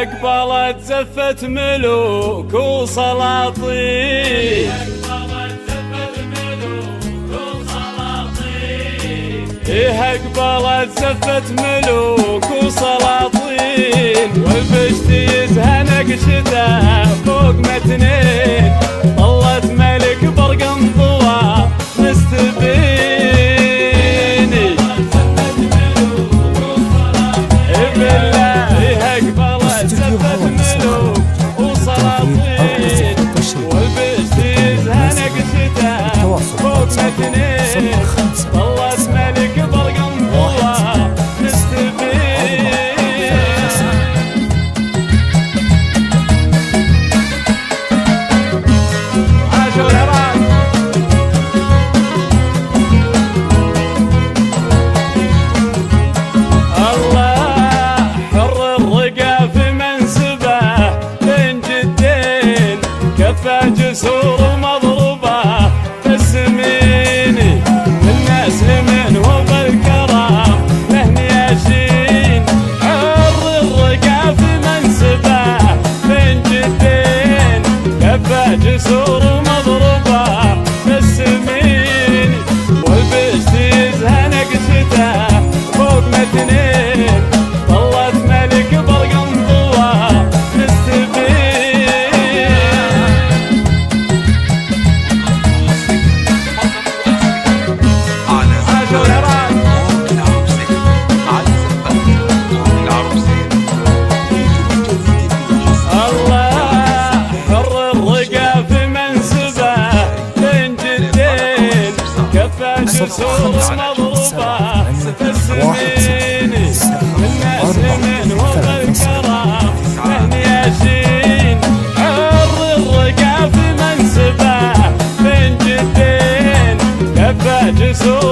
أقبلت زفت ملوك وسلاطين، أقبلت زفت ملوك وسلاطين، والبشتيزها نقشتها فوق متنين، طلت ملك برق انضوى مستبيني. بالله أقبلت زفت ملوك وسلاطين، والبشتيزها نقشتها فوق متنين، طلت ملك برق انضوى مستبين. عاشوا العراق. الله حر الرقا في منسبه بين جدين، كفى جسور مضروبه في السمين، الناس منه بالكرم لهن ياشين. حر الرقا في منسبه بين جدين، كفى جسور مضروبه في السمين، والبشتيزها نقشتها فوق متنين، طلت ملك برق انضوى مستبين. عاشوا العراق. الله حر الرقا في منسبه بين جدين، كفى جسور مضروبه في السمين، الناس منه بالكرم لهن ياشين. حر الرقا في منسبه بين جدين، كفى جسور